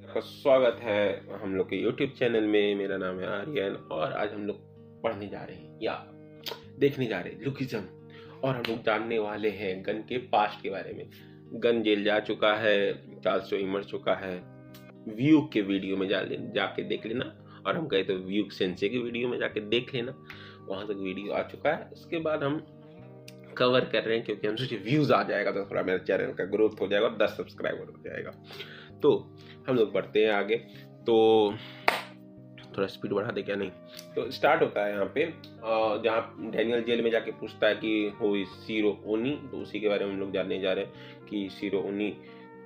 आपका स्वागत है हम लोग के YouTube चैनल में। मेरा नाम है आर्यन और आज हम लोग पढ़ने जा रहे हैं या देखने जा रहे हैं लुकिज्म, और हम लोग जानने वाले हैं गन के पास्ट के बारे में। गन जेल जा चुका है, चार्ल्स चोई मर चुका है। व्यू के वीडियो में जाके देख लेना, और हम कहे तो व्यू सेंसे के वीडियो में जाके देख लेना, वहाँ तक वीडियो आ चुका है। उसके बाद हम कवर कर रहे हैं क्योंकि हम सोचे व्यूज़ आ जाएगा तो थोड़ा मेरे चैनल का ग्रोथ हो जाएगा और 10 सब्सक्राइबर हो जाएगा। तो हम लोग बढ़ते हैं आगे। तो थोड़ा स्पीड बढ़ा दे क्या? नहीं, तो स्टार्ट होता है यहाँ पे जहाँ डैनियल जेल में जाके पूछता है कि हो सीरो ओनी, तो उसी के बारे में हम लोग जानने जा रहे हैं कि सीरो ओनी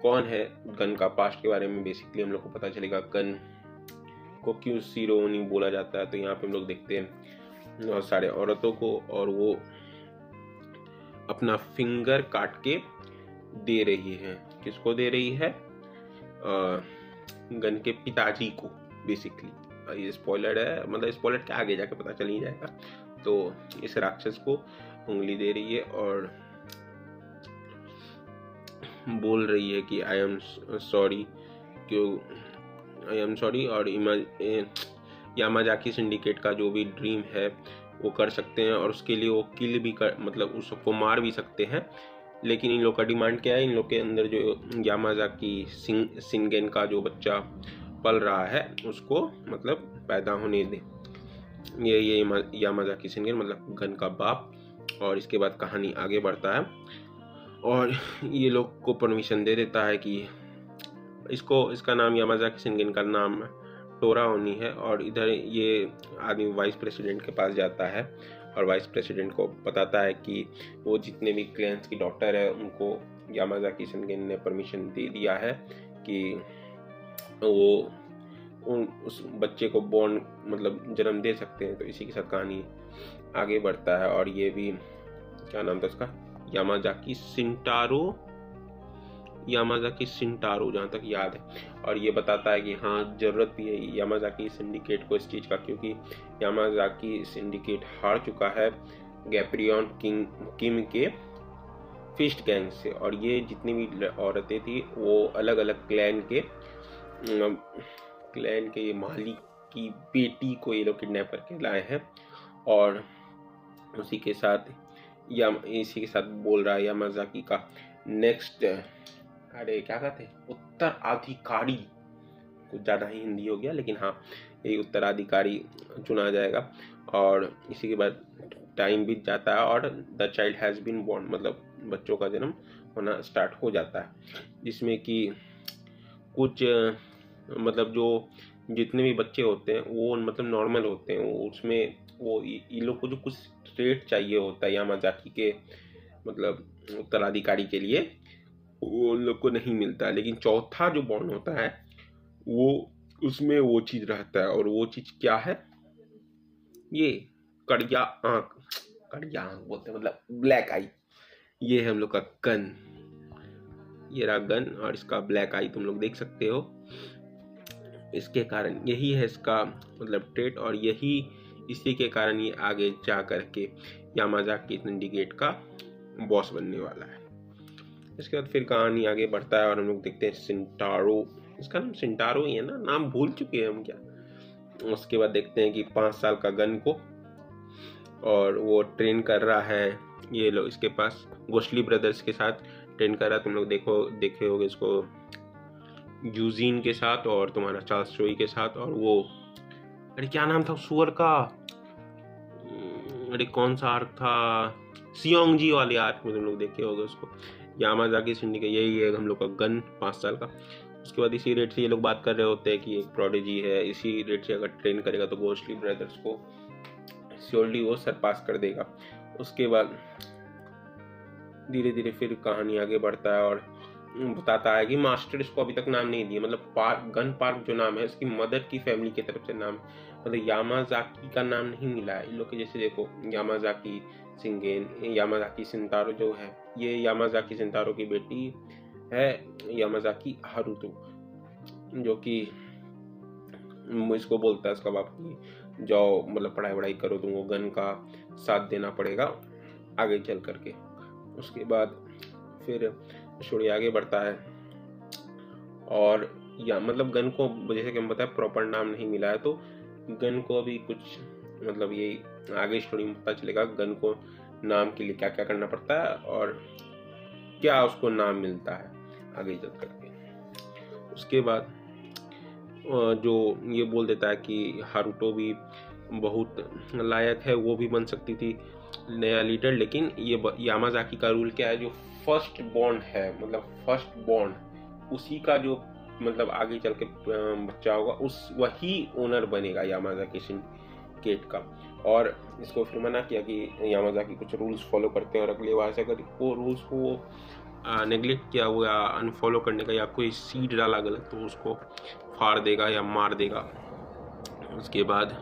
कौन है। गन का पास्ट के बारे में बेसिकली हम लोग को पता चलेगा, गन को क्यों सीरो ओनी बोला जाता है। तो यहाँ पे हम लोग देखते हैं बहुत सारे औरतों को, और वो अपना फिंगर काट के दे रही है। किसको दे रही है? गन के पिताजी को बेसिकली। ये स्पॉइलर है, मतलब स्पॉइलर के आगे जाके पता चल ही जाएगा। तो इस राक्षस को उंगली दे रही है और बोल रही है कि I am sorry, I am sorry. और यामाजाकी सिंडिकेट का जो भी ड्रीम है वो कर सकते हैं, और उसके लिए वो किल भी कर, मतलब उसको मार भी सकते हैं। लेकिन इन लोग का डिमांड क्या है? इन लोग के अंदर जो यामाजाकी शिनगेन का जो बच्चा पल रहा है उसको मतलब पैदा होने दे। ये यामाजाकी शिनगेन मतलब गन का बाप। और इसके बाद कहानी आगे बढ़ता है और ये लोग को परमिशन दे देता है कि इसका नाम यामाजाकी शिनगेन का नाम टोरा ओनी है। और इधर ये आदमी वाइस प्रेसिडेंट के पास जाता है और वाइस प्रेसिडेंट को बताता है कि वो जितने भी क्लैंस की डॉक्टर है उनको यामाजाकी शिनगेन ने परमिशन दे दिया है कि वो उस बच्चे को बॉर्न मतलब जन्म दे सकते हैं। तो इसी के साथ कहानी आगे बढ़ता है। और ये भी क्या नाम था उसका? यामाजाकी शिंटारो जहाँ तक याद है। और ये बताता है कि हाँ ज़रूरत भी है यामाजाकी सिंडिकेट को इस चीज़ का, क्योंकि यामाजाकी सिंडिकेट हार चुका है गैप्रियन किम के फिस्ट गैंग से। और ये जितनी भी औरतें थी वो अलग अलग क्लैन के मालिक की बेटी को ये लोग किडनैप करके लाए हैं। और इसी के साथ बोल रहा है यामाजाकी का नेक्स्ट, अरे क्या कहते हैं, उत्तराधिकारी। कुछ ज़्यादा ही हिंदी हो गया, लेकिन हाँ ये उत्तराधिकारी चुना जाएगा। और इसी के बाद टाइम बीत जाता है और the child has been born, मतलब बच्चों का जन्म होना स्टार्ट हो जाता है। जिसमें कि कुछ मतलब जो जितने भी बच्चे होते हैं वो मतलब नॉर्मल होते हैं। उसमें वो ये लोग को जो कुछ ट्रेट चाहिए होता है यामाजाकी के मतलब उत्तराधिकारी के लिए, वो उन लोग को नहीं मिलता है। लेकिन चौथा जो बॉर्न होता है वो उसमें वो चीज़ रहता है। और वो चीज़ क्या है? ये कड़िया आँख बोलते हैं, मतलब ब्लैक आई। ये है हम लोग का गन। ये रहा गन और इसका ब्लैक आई तुम लोग देख सकते हो। इसके कारण यही है इसका मतलब ट्रेट, और इसी के कारण ये आगे जा करके यामाजाकी सिंडिकेट का बॉस बनने वाला है। इसके बाद फिर कहानी आगे बढ़ता है और हम लोग देखते हैं शिंटारो। इसका नाम शिंटारो ही है ना? नाम भूल चुके हैं हम क्या। उसके बाद देखते हैं कि 5 साल का गन को, और वो ट्रेन कर रहा है ये लोग इसके पास गोस्टली ब्रदर्स के साथ ट्रेन कर रहा है। तुम लोग देखे होगे इसको यूजीन के साथ और तुम्हारा चार्ल्स चोई के साथ। और वो अरे क्या नाम था सुअर का? अरे कौन सा आर्क था? सियोंगजी वाले आर्क में तुम लोग देखे होगे उसको। यामाजाकी सिंडिकेट यही है हम लोग का गन 5 साल का। उसके बाद इसी रेट से ये लोग बात कर रहे होते हैं कि एक प्रोडिजी है, इसी रेट से अगर ट्रेन करेगा तो गोस्टली ब्रदर्स को श्योरली वो सरपास कर देगा। उसके बाद धीरे धीरे फिर कहानी आगे बढ़ता है और बताता है कि मास्टर इसको अभी तक नाम नहीं दिया, मतलब गन पार्क जो नाम है इसकी मदर की फैमिली की तरफ से नाम, मतलब यामाजाकी का नाम नहीं मिला है इन लोग के। जैसे देखो यामाजाकी शिनगेन, यामाजाकी शिंटारो जो है ये यामाजाकी शिंटारो की बेटी है यामाजाकी हारुतो, जो कि इसको बोलता है इसका बाप की जाओ मतलब पढ़ाई करो, तुमको गन का साथ देना पड़ेगा आगे चल करके। उसके बाद फिर स्टोरी आगे बढ़ता है और या मतलब गन को जैसे कि हम बताए प्रॉपर नाम नहीं मिला है, तो गन को अभी कुछ मतलब ये आगे स्टोरी में पता चलेगा गन को नाम के लिए क्या क्या करना पड़ता है और क्या उसको नाम मिलता है आगे चल करके। उसके बाद जो ये बोल देता है कि हारुतो भी बहुत लायक है, वो भी बन सकती थी नया लीडर, लेकिन ये यामाजाकी का रूल क्या है, जो फर्स्ट बॉर्न है मतलब फर्स्ट बॉर्न उसी का जो मतलब आगे चल के बच्चा होगा उस वही ओनर बनेगा यामाजाकी सिंडिकेट का। और इसको फिर मना किया कि यामाजाकी कुछ रूल्स फॉलो करते हैं और अगले बार से अगर वो रूल्स को नेग्लेक्ट किया हुआ या अनफॉलो करने का या कोई सीड डाला गलत तो उसको फाड़ देगा या मार देगा। उसके बाद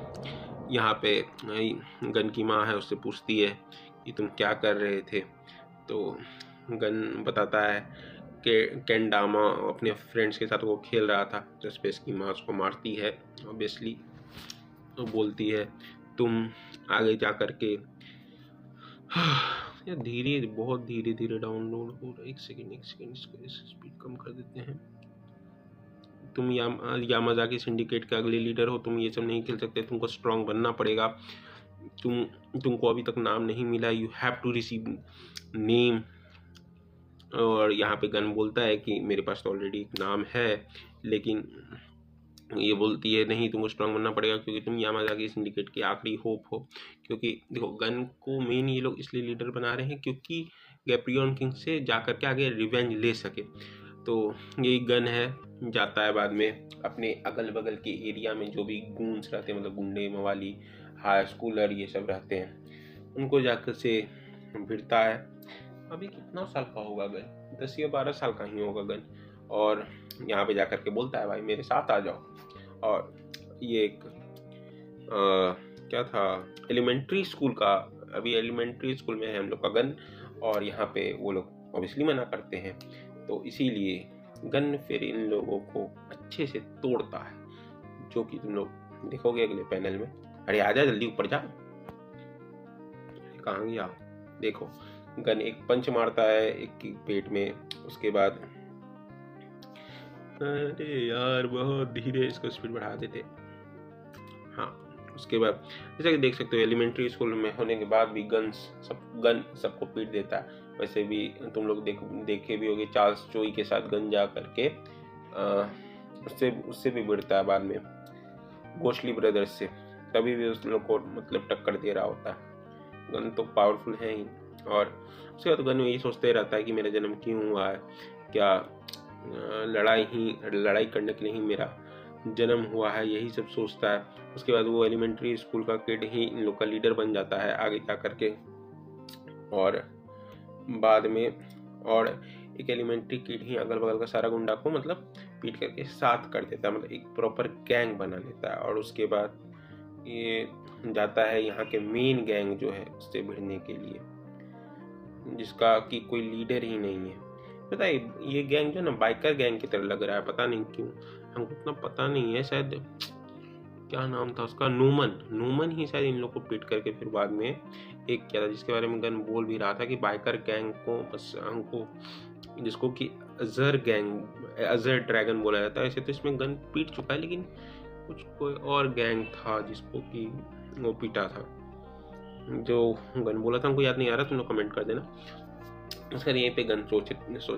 यहाँ पे गन की माँ है, उससे पूछती है कि तुम क्या कर रहे थे, तो गन बताता है कि केंडामा अपने फ्रेंड्स के साथ वो खेल रहा था, जिस पे इसकी माँ उसको मारती है ऑब्वियसली। तो बोलती है तुम आगे जा कर के यार धीरे बहुत धीरे धीरे डाउनलोड हो रहा है, एक सेकेंड इसको स्पीड कम कर देते हैं। तुम यामाजाकी सिंडिकेट के अगले लीडर हो, तुम ये सब नहीं खेल सकते, तुमको स्ट्रांग बनना पड़ेगा, तुमको अभी तक नाम नहीं मिला, you have to receive name. और यहाँ पे गन बोलता है कि मेरे पास तो ऑलरेडी एक नाम है, लेकिन ये बोलती है नहीं तुमको स्ट्रांग बनना पड़ेगा क्योंकि तुम यामाजाकी सिंडिकेट की आखिरी होप हो। क्योंकि देखो गन को मेन ये लोग इसलिए लीडर बना रहे हैं क्योंकि गैप्रियन किंग से जाकर के आगे रिवेंज ले सके। तो यही गन है, जाता है बाद में अपने अगल बगल के एरिया में जो भी गूंस रहते हैं मतलब गुंडे मवाली हाई स्कूलर ये सब रहते हैं, उनको जाकर से भिड़ता है। अभी कितना साल का होगा गन, 10 या 12 साल का ही होगा गन। और यहाँ पे जाकर के बोलता है भाई मेरे साथ आ जाओ। और ये एक क्या था एलिमेंट्री स्कूल का, अभी एलिमेंट्री स्कूल में है हम लोग का गन, और यहाँ पे वो लोग ऑब्वियसली मना करते हैं, तो इसीलिए गन फिर इन लोगों को अच्छे से तोड़ता है, जो कि तुम लोग देखोगे अगले पैनल में। अरे आजा जल्दी ऊपर जा, कहाँ गया, देखो गन एक पंच मारता है एक की पेट में। उसके बाद अरे यार बहुत धीरे, इसको स्पीड बढ़ा देते। हाँ उसके बाद जैसा कि देख सकते हो एलिमेंट्री स्कूल में होने के बाद भी गन सबको पीट देता है। वैसे भी तुम लोग देखे भी होगे चार्ल्स चोई के साथ गन जा करके उससे भी भिड़ता है बाद में गोशली ब्रदर्स से, तभी भी उस लोग को मतलब टक्कर दे रहा होता है। गन तो पावरफुल है ही। और उसके बाद गन यही सोचते रहता है कि मेरा जन्म क्यों हुआ है, क्या लड़ाई करने के लिए ही मेरा जन्म हुआ है, यही सब सोचता है। उसके बाद वो एलिमेंट्री स्कूल का किड ही इन लोग का लीडर बन जाता है आगे जा करके। और बाद में और एक एलिमेंट्री किड ही अगल बगल का सारा गुंडा को मतलब पीट करके साथ कर देता है, मतलब एक प्रॉपर गैंग बना लेता है। और उसके बाद ये जाता है यहाँ के मेन गैंग जो है उससे भिड़ने के लिए, जिसका कि कोई लीडर ही नहीं है। पता है ये गैंग जो ना बाइकर गैंग की तरह लग रहा है, पता नहीं क्यों, हमको उतना पता नहीं है, शायद क्या नाम था उसका, नूमन ही शायद इन लोग को पीट करके फिर बाद में एक किया था, जिसके बारे में गन बोल भी रहा था कि बाइकर गैंग को बस हमको, जिसको कि अजर ड्रैगन बोला जाता है। ऐसे तो इसमें गन पीट चुका है, लेकिन कुछ कोई और गैंग था जिसको कि वो पीटा था, जो गन बोला था हमको याद नहीं आ रहा, तुम लोग कमेंट कर देना। उसका यहीं पे गन सोच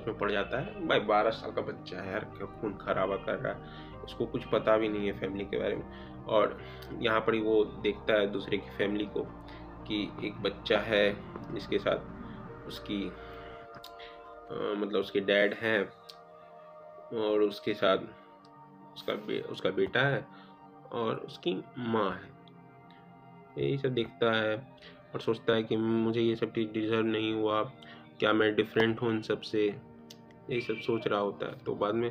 में पड़ जाता है, भाई 12 साल का बच्चा है यार, क्या खून खराबा कर रहा है, उसको कुछ पता भी नहीं है फैमिली के बारे में। और यहाँ पर ही वो देखता है दूसरे की फैमिली को कि एक बच्चा है जिसके साथ उसकी मतलब उसके डैड हैं और उसके साथ उसका बेटा है और उसकी माँ है। यही सब देखता है और सोचता है कि मुझे ये सब चीज़ डिजर्व नहीं हुआ, क्या मैं डिफरेंट हूँ इन सब से, यही सब सोच रहा होता है। तो बाद में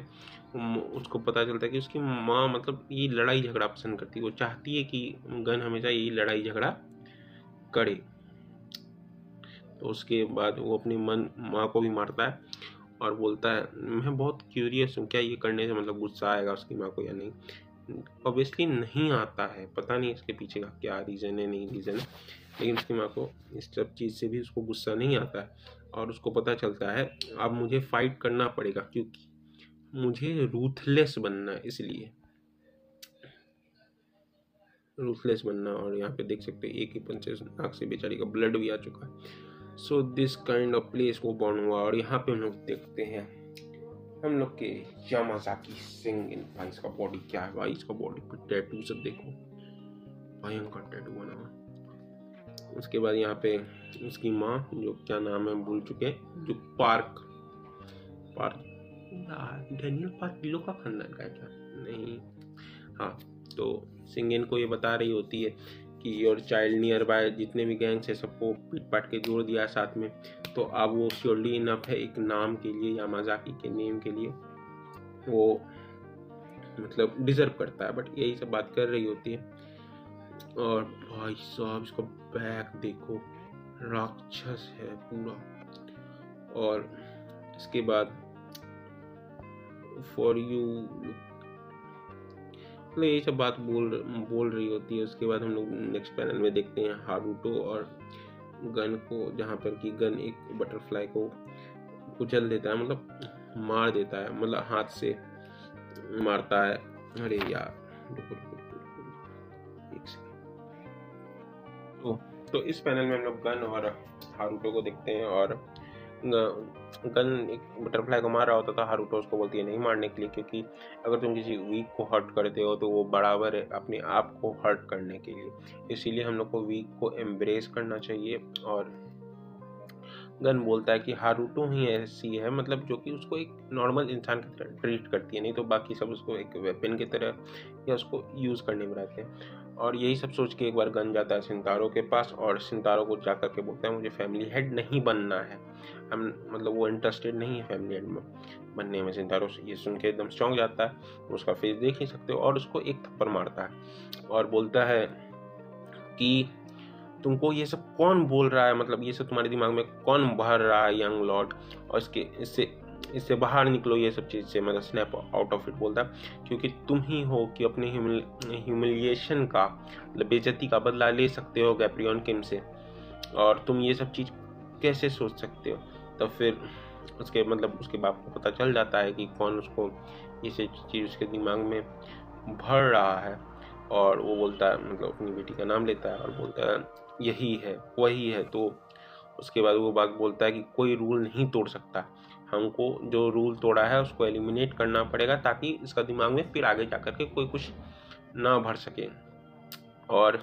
उसको पता चलता है कि उसकी माँ मतलब ये लड़ाई झगड़ा पसंद करती है, वो चाहती है कि गन हमेशा यही लड़ाई झगड़ा करे। तो उसके बाद वो अपनी माँ को भी मारता है और बोलता है मैं बहुत क्यूरियस हूँ, क्या ये करने से मतलब गुस्सा आएगा उसकी माँ को या नहीं। ऑब्वियसली नहीं आता है, पता नहीं इसके पीछे का क्या रीज़न है, नहीं रीज़न है, लेकिन उसकी माँ को इस सब चीज़ से भी उसको गुस्सा नहीं आता है। और उसको पता चलता है अब मुझे फाइट करना पड़ेगा, क्योंकि मुझे रूथलेस बनना है, इसलिए रूथलेस बनना। और यहाँ पे देख सकते हैं एक ही पंच से नाक से बेचारी का ब्लड भी आ चुका है। So this kind of place वो बॉर्न हुआ। और यहाँ पे हम लोग देखते हैं हम लोग के यामाजाकी सिंह। भाई इसका बॉडी क्या है भाई, इसका बॉडी पे टैटू सब देखो, भयंकर टैटू बना हुआ। उसके बाद यहाँ पे उसकी माँ, जो क्या नाम है भूल चुके, जो पार्क डैनियल पार्क बिलो का खानदान का है क्या, नहीं, हाँ। तो सिंगेन को ये बता रही होती है कि योर चाइल्ड नियर बाय, जितने भी गैंग्स है सबको पीट पाट के जोड़ दिया साथ में, तो अब वो श्योरली इनफ है एक नाम के लिए, यामाजाकी के नेम के लिए वो मतलब डिजर्व करता है। बट यही सब बात कर रही होती है। और भाई साहब इसका बैक देखो, राक्षस है पूरा। और इसके बाद फॉर यू, मतलब यही सब बात बोल रही होती है। उसके बाद हम लोग नेक्स्ट पैनल में देखते हैं हारुतो और गन को, जहाँ पर कि गन एक बटरफ्लाई को कुचल देता है, मतलब मार देता है, मतलब हाथ से मारता है। अरे यार एक सेकंड। तो इस पैनल में हम लोग गन और हारुतो को देखते हैं। और गन एक बटरफ्लाई को मार रहा होता था, हारुतो उसको बोलती है नहीं मारने के लिए, क्योंकि अगर तुम किसी वीक को हर्ट करते हो तो वो बराबर है अपने आप को हर्ट करने के लिए, इसीलिए हम लोग को वीक को एम्ब्रेस करना चाहिए। और गन बोलता है कि हारुतो ही ऐसी है, मतलब जो कि उसको एक नॉर्मल इंसान की तरह ट्रीट करती है, नहीं तो बाकी सब उसको एक वेपन की तरह या उसको यूज़ करने में रहते हैं। और यही सब सोच के एक बार गन जाता है सिंतारो के पास और सिंतारो को जाकर के बोलता है मुझे फैमिली हेड नहीं बनना है, हम मतलब वो इंटरेस्टेड नहीं है फैमिली हेड में बनने में। सिंतारो ये सुन के एकदम चौंक जाता है, उसका फेस देख ही सकते हो, और उसको एक थप्पड़ मारता है और बोलता है कि तुमको ये सब कौन बोल रहा है, मतलब ये सब तुम्हारे दिमाग में कौन भर रहा है यंग लॉर्ड, और इससे बाहर निकलो ये सब चीज़ से, मतलब स्नैप आउट ऑफ इट बोलता है, क्योंकि तुम ही हो कि अपने ह्यूमिलिएशन का, मतलब बेइज्जती का बदला ले सकते हो गैप्रियन किम से, और तुम ये सब चीज़ कैसे सोच सकते हो। तो फिर उसके बाप को पता चल जाता है कि कौन उसको ये सब चीज़ उसके दिमाग में भर रहा है। और वो बोलता है, मतलब अपनी बेटी का नाम लेता है और बोलता है यही है वही है। तो उसके बाद वो बात बोलता है कि कोई रूल नहीं तोड़ सकता, हमको जो रूल तोड़ा है उसको एलिमिनेट करना पड़ेगा, ताकि इसका दिमाग में फिर आगे जाकर के कोई कुछ ना भर सके। और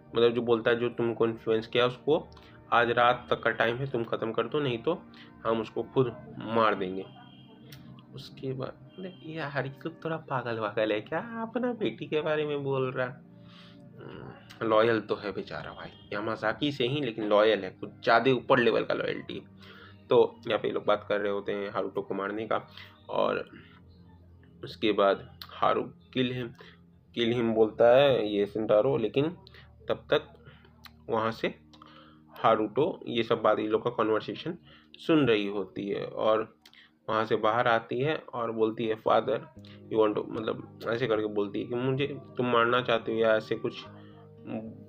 मतलब जो बोलता है जो तुमको इन्फ्लुएंस किया उसको आज रात तक का टाइम है, तुम ख़त्म कर दो, नहीं तो हम उसको खुद मार देंगे। उसके बाद यार ये लोग थोड़ा पागल वागल है क्या, अपना बेटी के बारे में बोल रहा। लॉयल तो है बेचारा भाई, यामाजाकी से ही, लेकिन लॉयल है, कुछ ज़्यादा ऊपर लेवल का लॉयल्टी। तो यहाँ पे लोग बात कर रहे होते हैं हारुतो को मारने का। और उसके बाद हारू किल हिम बोलता है ये सिंटारो, लेकिन तब तक वहाँ से हारुतो ये सब बात इन लोग का कॉन्वर्सेशन सुन रही होती है, और वहाँ से बाहर आती है और बोलती है फादर यू वांट टू, मतलब ऐसे करके बोलती है कि मुझे तुम मारना चाहते हो या ऐसे कुछ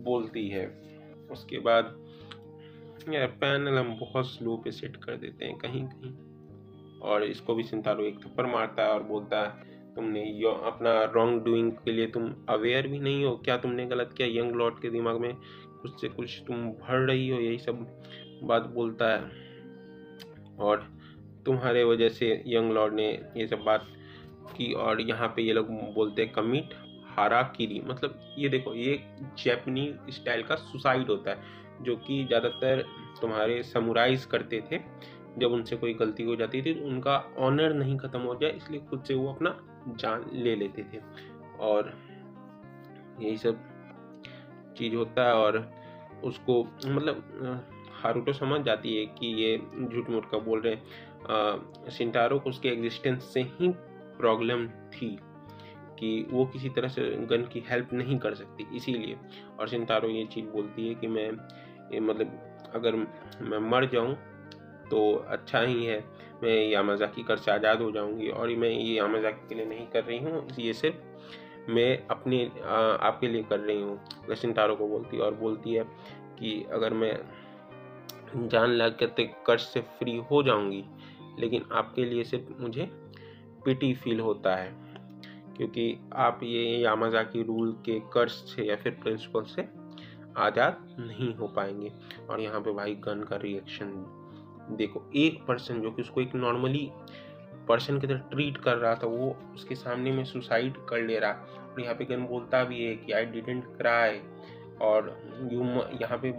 बोलती है। उसके बाद यार पैनल हम बहुत स्लो पे सेट कर देते हैं कहीं कहीं, और इसको भी सिंतारो एक थप्पड़ मारता है और बोलता है तुमने अपना रॉन्ग डूइंग के लिए तुम अवेयर भी नहीं हो, क्या तुमने गलत किया, यंग लॉर्ड के दिमाग में कुछ से कुछ तुम भर रही हो, यही सब बात बोलता है। और तुम्हारे वजह से यंग लॉर्ड ने ये सब बात की। और यहाँ पे ये लोग बोलते हैं कमिट हाराकिरी, मतलब ये देखो ये जैपनीज स्टाइल का सुसाइड होता है, जो कि ज़्यादातर तुम्हारे समुराइज करते थे, जब उनसे कोई गलती हो जाती थी तो उनका ऑनर नहीं ख़त्म हो जाए इसलिए खुद से वो अपना जान ले लेते थे। और यही सब चीज़ होता है। और उसको मतलब हारुतो समझ जाती है कि ये झूठ मूठ का बोल रहे हैं, सिंटारो को उसके एग्जिस्टेंस से ही प्रॉब्लम थी कि वो किसी तरह से गन की हेल्प नहीं कर सकती, इसीलिए। और सिंटारो ये चीज़ बोलती है कि मैं मतलब अगर मैं मर जाऊं तो अच्छा ही है, मैं यामाजाकी कर से आज़ाद हो जाऊंगी, और मैं ये यामाजाकी के लिए नहीं कर रही हूँ, ये सिर्फ मैं अपने आपके लिए कर रही हूँ, सिंटारो को बोलती है। और बोलती है कि अगर मैं जान लग के कर्ज से फ्री हो जाऊंगी, लेकिन आपके लिए सिर्फ मुझे पिटी फील होता है, क्योंकि आप ये यामाज़ाकी रूल के कर्ज से या फिर प्रिंसिपल से आज़ाद नहीं हो पाएंगे। और यहाँ पे भाई गन का रिएक्शन देखो, एक पर्सन जो कि उसको एक नॉर्मली पर्सन की तरह ट्रीट कर रहा था, वो उसके सामने में सुसाइड कर ले रहा। और यहाँ पे गन बोलता भी है कि आई डिडंट क्राई, और यहाँ पे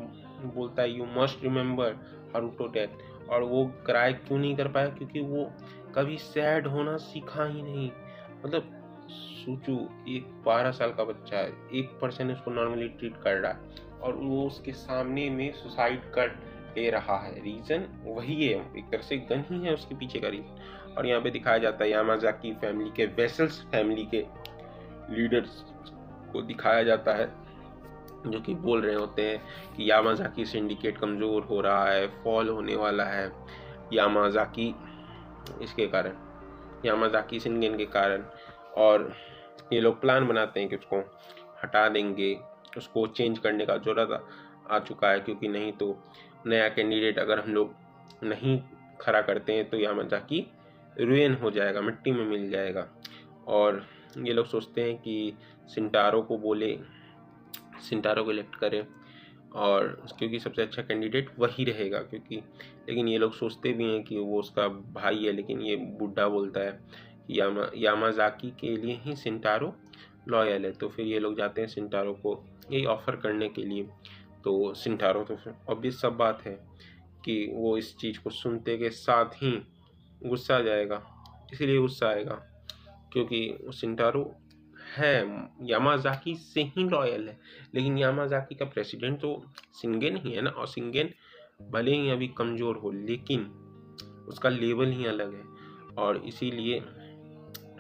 बोलता है you must remember Haruto death. और वो क्राई क्यों नहीं कर पाया, क्योंकि वो कभी सैड होना सीखा ही नहीं। मतलब सोचो, एक 12 साल का बच्चा है, एक पर्सन उसको नॉर्मली ट्रीट कर रहा है और वो उसके सामने में सुसाइड कर ले रहा है। रीज़न वही है, एक तरह से गन ही है उसके पीछे का रीज़न। और यहाँ पे दिखाया जाता है यामाज़ाकी फैमिली के, वेसल्स फैमिली के लीडर्स को दिखाया जाता है, जो कि बोल रहे होते हैं कि यामाज़ाकी सिंडिकेट कमज़ोर हो रहा है, फॉल होने वाला है यामाज़ाकी इसके कारण, यामाज़ाकी शिनगेन के कारण। और ये लोग प्लान बनाते हैं कि उसको हटा देंगे, उसको चेंज करने का ज़रूरत आ चुका है, क्योंकि नहीं तो नया कैंडिडेट अगर हम लोग नहीं खड़ा करते हैं तो यामाज़ाकी रुइन हो जाएगा, मिट्टी में मिल जाएगा। और ये लोग सोचते हैं कि सिंटारो को इलेक्ट करें, और क्योंकि सबसे अच्छा कैंडिडेट वही रहेगा, क्योंकि लेकिन ये लोग सोचते भी हैं कि वो उसका भाई है, लेकिन ये बुड्ढा बोलता है कि यामाज़ाकी के लिए ही सिंटारो लॉयल है। तो फिर ये लोग जाते हैं सिंटारो को यही ऑफ़र करने के लिए। तो सिंटारो तो फिर ऑब्वियस सब बात है कि वो इस चीज़ को सुनते के साथ ही गुस्सा आ जाएगा। इसलिए गुस्सा आएगा क्योंकि सिंटारो है यामाज़ाकी से ही लॉयल है, लेकिन यामाज़ाकी का प्रेसिडेंट तो शिनगेन ही है ना। और शिनगेन भले ही अभी कमज़ोर हो, लेकिन उसका लेवल ही अलग है। और इसीलिए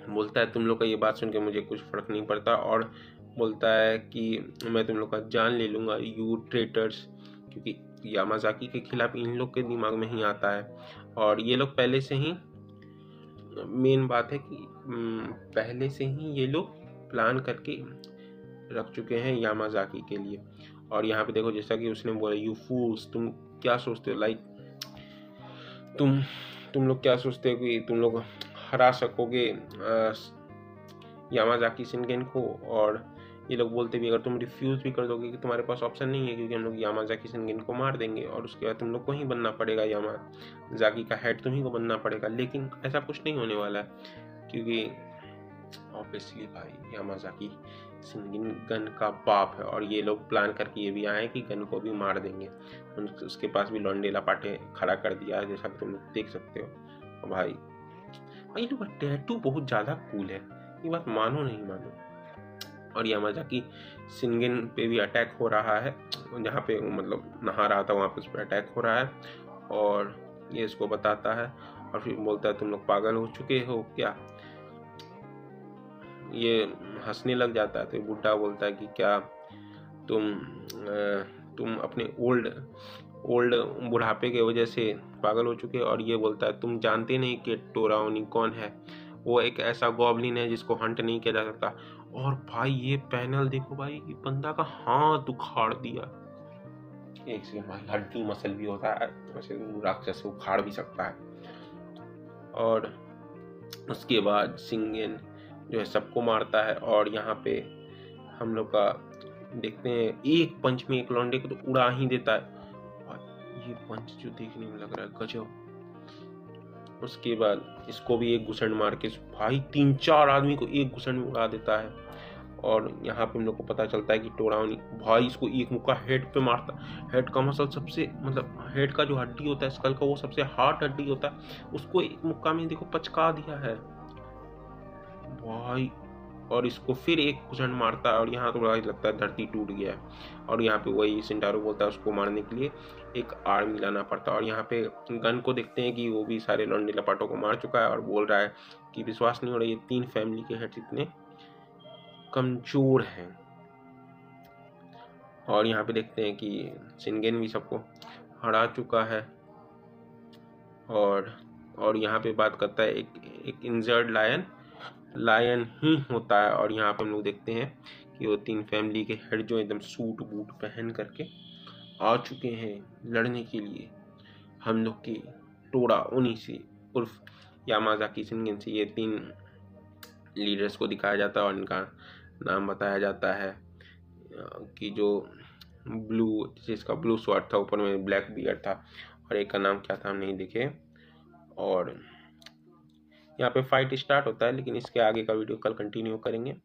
बोलता है तुम लोग का ये बात सुन के मुझे कुछ फ़र्क नहीं पड़ता, और बोलता है कि मैं तुम लोग का जान ले लूँगा यू ट्रेटर्स, क्योंकि यामाज़ाकी के खिलाफ इन लोग के दिमाग में ही आता है। और ये लोग पहले से ही, मेन बात है कि पहले से ही ये लोग प्लान करके रख चुके हैं यामाज़ाकी के लिए। और यहाँ पे देखो, जैसा कि उसने बोला यू फूल्स, तुम क्या सोचते हो, लाइक तुम लोग क्या सोचते हो कि तुम लोग हरा सकोगे यामाज़ाकी शिनगेन को। और ये लोग बोलते भी अगर तुम रिफ्यूज़ भी कर दोगे कि तुम्हारे पास ऑप्शन नहीं है, क्योंकि हम लोग यामाज़ाकी शिनगेन को मार देंगे और उसके बाद तुम लोग को ही बनना पड़ेगा, यामाज़ाकी का हेड तुम्ही को बनना पड़ेगा। लेकिन ऐसा कुछ नहीं होने वाला है, क्योंकि ऑब्वियसली भाई यामाज़ाकी शिनगेन गन का बाप है। और ये लोग प्लान करके ये भी आए कि गन को भी मार देंगे। उसके पास भी लॉन्डे लपाटे खड़ा कर दिया है, जैसा कि तुम लोग देख सकते हो। भाई लोग का टैटू बहुत ज़्यादा कूल है, ये बात मानो नहीं मानो। और यामाज़ाकी शिनगेन पे भी अटैक हो रहा है, जहाँ पे मतलब नहा रहा था वहाँ पे उस पर अटैक हो रहा है। और ये इसको बताता है और फिर बोलता है तुम लोग पागल हो चुके हो क्या। ये हंसने लग जाता है। तो बुड्ढा बोलता है कि क्या तुम अपने ओल्ड बुढ़ापे के वजह से पागल हो चुके हो। और ये बोलता है तुम जानते नहीं कि टोराओनी कौन है, वो एक ऐसा गॉब्लिन है जिसको हंट नहीं किया जा सकता। और भाई ये पैनल देखो भाई, ये बंदा का हाथ उखाड़ दिया। एक सेकंड भाई, हड्डी मसल भी होता है वैसे, राक्षस उखाड़ भी सकता है। और उसके बाद शिनगेन जो है सबको मारता है। और यहाँ पे हम लोग का देखते हैं एक पंच में एक लौंडे को तो उड़ा ही देता है। और ये पंच जो देखने में लग रहा है गजब। उसके बाद इसको भी एक घुसन मार के भाई 3-4 आदमी को एक घुसन में उड़ा देता है। और यहाँ पे हम लोग को पता चलता है कि टोराओनी भाई इसको एक मुक्का हेड पे मारता। हेड का मसल सबसे, मतलब हेड का जो हड्डी होता है स्कल का, वो सबसे हार्ड हड्डी होता है, उसको एक मुक्का में देखो पचका दिया है भाई। और इसको फिर एक घुसन मारता है और यहाँ तो लगता है धरती टूट गया है। और यहाँ पे वही सिंटारो बोलता है उसको मारने के लिए एक आर्मी लाना पड़ता है। और यहाँ पे गन को देखते हैं कि वो भी सारे लौंडे लपाटों को मार चुका है और बोल रहा है कि विश्वास नहीं हो रहा ये 3 फैमिली के हेड इतने कमजोर हैं। और यहाँ पे देखते हैं कि शिनगेन भी सबको हरा चुका है। और यहाँ पे बात करता है एक इंजर्ड लायन ही होता है। और यहाँ पे हम लोग देखते हैं कि वो 3 फैमिली के हेड जो एकदम सूट बूट पहन करके आ चुके हैं लड़ने के लिए हम लोग के टोराओनी से, उर्फ यामाज़ाकी शिनगेन से ये 3 लीडर्स को दिखाया जाता है और इनका नाम बताया जाता है कि जो ब्लू, जिसका ब्लू स्वॉर्ड था, ऊपर में ब्लैक बियर्ड था, और एक का नाम क्या था हम नहीं देखे। और यहाँ पे फाइट स्टार्ट होता है, लेकिन इसके आगे का वीडियो कल कंटिन्यू करेंगे।